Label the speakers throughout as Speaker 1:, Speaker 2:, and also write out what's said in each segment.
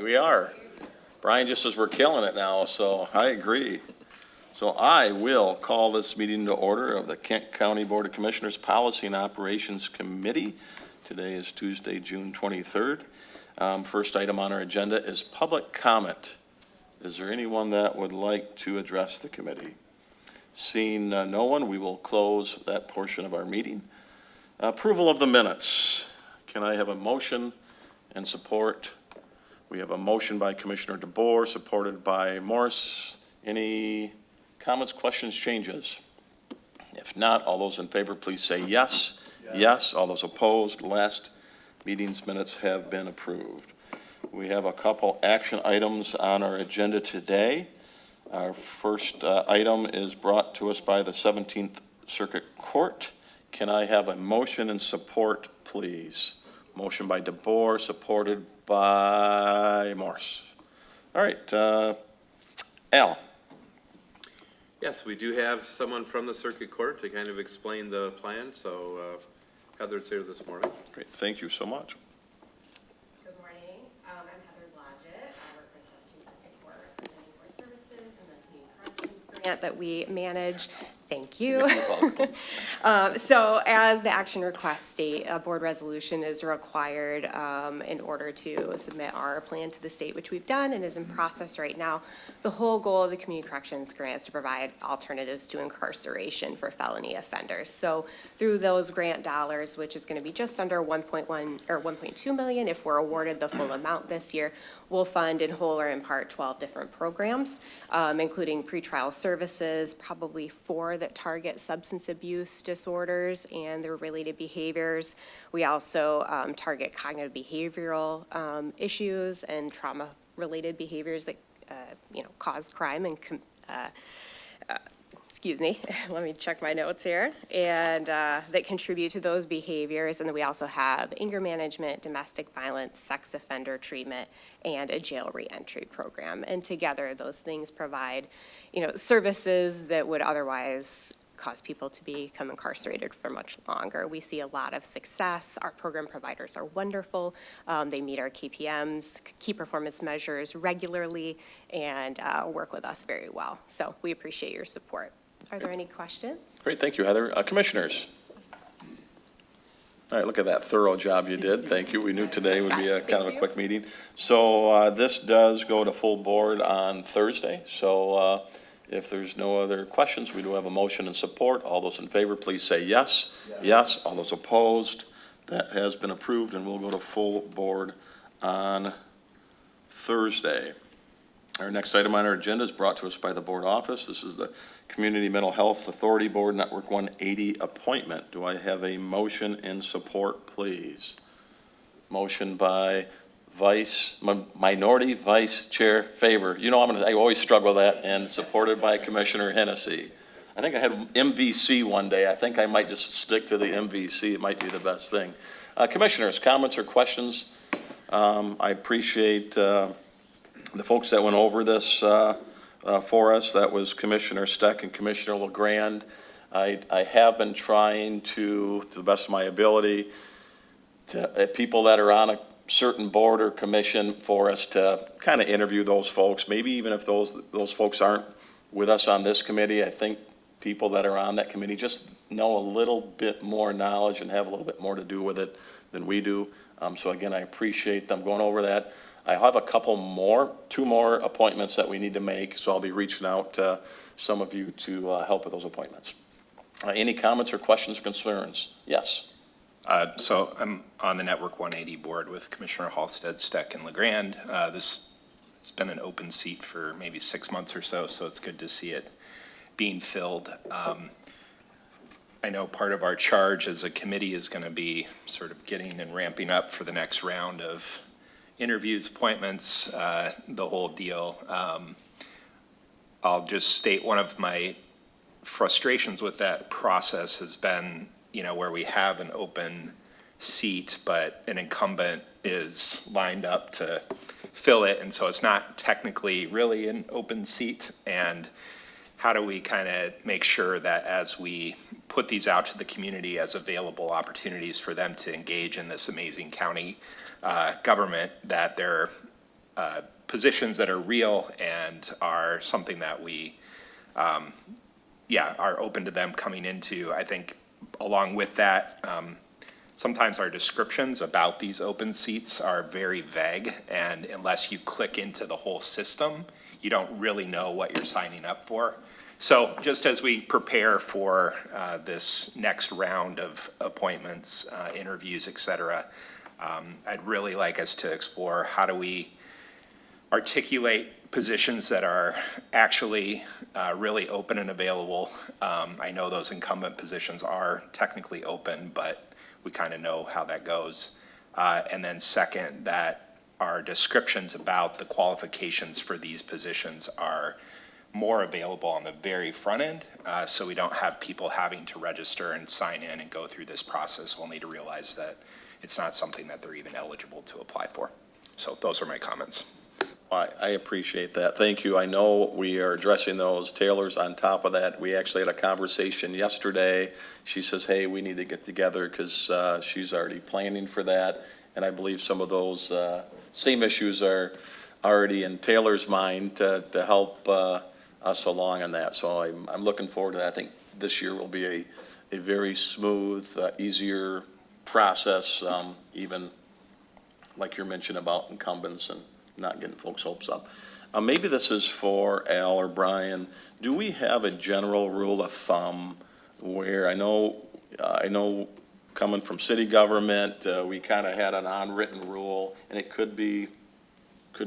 Speaker 1: we are. Brian just says we're killing it now, so I agree. So I will call this meeting to order of the Kent County Board of Commissioners Policy and Operations Committee. Today is Tuesday, June 23rd. First item on our agenda is public comment. Is there anyone that would like to address the committee? Seeing no one, we will close that portion of our meeting. Approval of the minutes. Can I have a motion and support? We have a motion by Commissioner DeBoer, supported by Morse. Any comments, questions, changes? If not, all those in favor, please say yes. Yes. All those opposed, last meeting's minutes have been approved. We have a couple action items on our agenda today. Our first item is brought to us by the 17th Circuit Court. Can I have a motion and support, please? Motion by DeBoer, supported by Morse. All right, Al.
Speaker 2: Yes, we do have someone from the Circuit Court to kind of explain the plan, so Heather's here this morning.
Speaker 1: Great, thank you so much.
Speaker 3: Good morning, I'm Heather Blodgett. I work with 17th Circuit Court representing Board Services and the Community Corrections Grant that we manage. Thank you. So as the action request state, a board resolution is required in order to submit our plan to the state, which we've done and is in process right now. The whole goal of the Community Corrections Grant is to provide alternatives to incarceration for felony offenders. So through those grant dollars, which is going to be just under 1.1 or 1.2 million if we're awarded the full amount this year, we'll fund in whole or in part 12 different programs, including pretrial services, probably 4 that target substance abuse disorders and their related behaviors. We also target cognitive behavioral issues and trauma-related behaviors that cause crime and excuse me, let me check my notes here, and that contribute to those behaviors. And then we also have anger management, domestic violence, sex offender treatment, and a jail reentry program. And together, those things provide, services that would otherwise cause people to become incarcerated for much longer. We see a lot of success. Our program providers are wonderful. They meet our KPMs, key performance measures regularly, and work with us very well. So we appreciate your support. Are there any questions?
Speaker 1: Great, thank you, Heather. Commissioners. All right, look at that thorough job you did. Thank you. We knew today would be a kind of a quick meeting. So this does go to full board on Thursday. So if there's no other questions, we do have a motion and support. All those in favor, please say yes. Yes. All those opposed, that has been approved, and we'll go to full board on Thursday. Our next item on our agenda is brought to us by the board office. This is the Community Mental Health Authority Board Network 180 appointment. Do I have a motion and support, please? Motion by Minority Vice Chair Faber. I always struggle with that, and supported by Commissioner Hennessy. I think I had MVC one day. I think I might just stick to the MVC. It might be the best thing. Commissioners, comments or questions? I appreciate the folks that went over this for us. That was Commissioner Steck and Commissioner LeGrand. I have been trying to the best of my ability, to people that are on a certain board or commission, for us to kind of interview those folks. Maybe even if those folks aren't with us on this committee, I think people that are on that committee just know a little bit more knowledge and have a little bit more to do with it than we do. So again, I appreciate them going over that. I have a two more appointments that we need to make, so I'll be reaching out to some of you to help with those appointments. Any comments or questions or concerns? Yes.
Speaker 4: So I'm on the Network 180 board with Commissioner Halstead, Steck, and LeGrand. This has been an open seat for maybe 6 months or so, so it's good to see it being filled. I know part of our charge as a committee is going to be sort of getting and ramping up for the next round of interviews, appointments, the whole deal. I'll just state one of my frustrations with that process has been, where we have an open seat, but an incumbent is lined up to fill it. And so it's not technically really an open seat. And how do we kind of make sure that as we put these out to the community as available opportunities for them to engage in this amazing county government, that they're positions that are real and are something that we, are open to them coming into. I think along with that, sometimes our descriptions about these open seats are very vague, and unless you click into the whole system, you don't really know what you're signing up for. So just as we prepare for this next round of appointments, interviews, et cetera, I'd really like us to explore how do we articulate positions that are actually really open and available. I know those incumbent positions are technically open, but we kind of know how that goes. And then second, that our descriptions about the qualifications for these positions are more available on the very front end, so we don't have people having to register and sign in and go through this process. We'll need to realize that it's not something that they're even eligible to apply for. So those are my comments.
Speaker 1: I appreciate that. Thank you. I know we are addressing those. Taylor's on top of that. We actually had a conversation yesterday. She says, hey, we need to get together because she's already planning for that. And I believe some of those same issues are already in Taylor's mind to help us along on that. So I'm looking forward to that. I think this year will be a very smooth, easier process, even like you're mentioning about incumbents and not getting folks' hopes up. Maybe this is for Al or Brian. Do we have a general rule of thumb where I know coming from city government, we kind of had an unwritten rule, and it could be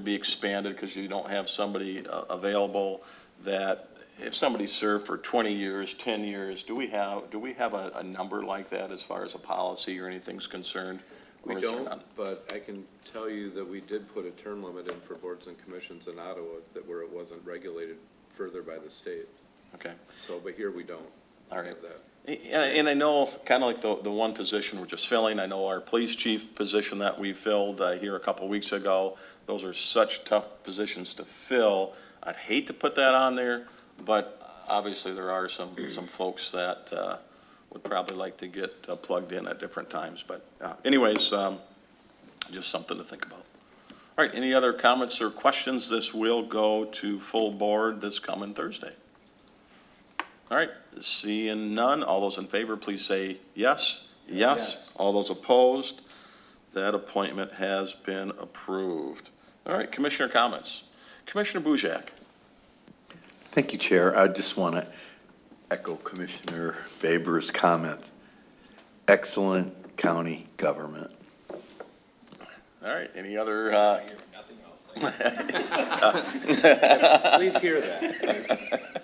Speaker 1: expanded because you don't have somebody available, that if somebody served for 20 years, 10 years, do we have a number like that as far as a policy or anything's concerned? Or
Speaker 2: We
Speaker 1: is there
Speaker 2: don't,
Speaker 1: none?
Speaker 2: but I can tell you that we did put a term limit in for boards and commissions in Ottawa where it wasn't regulated further by the state.
Speaker 1: Okay.
Speaker 2: So, but here we don't
Speaker 1: All right.
Speaker 2: have that.
Speaker 1: And I know, kind of like the one position we're just filling, I know our police chief position that we filled here a couple weeks ago, those are such tough positions to fill. I'd hate to put that on there, but obviously there are some folks that would probably like to get plugged in at different times. But anyways, just something to think about. All right, any other comments or questions? This will go to full board this coming Thursday. All right, seeing none, all those in favor, please say yes. Yes. All those opposed, that appointment has been approved. All right, commissioner comments. Commissioner Bujak.
Speaker 5: Thank you, Chair. I just want to echo Commissioner Faber's comment. Excellent county government.
Speaker 1: All right, any other,
Speaker 2: Please hear that.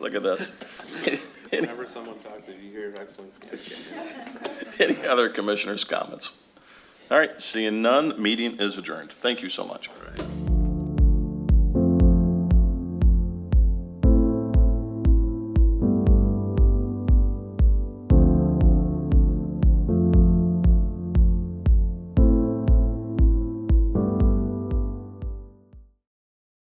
Speaker 1: look at this.
Speaker 2: Whenever someone talks, did you hear excellent?
Speaker 1: Any other commissioners' comments? All right, seeing none, meeting is adjourned. Thank you so much.
Speaker 2: All right.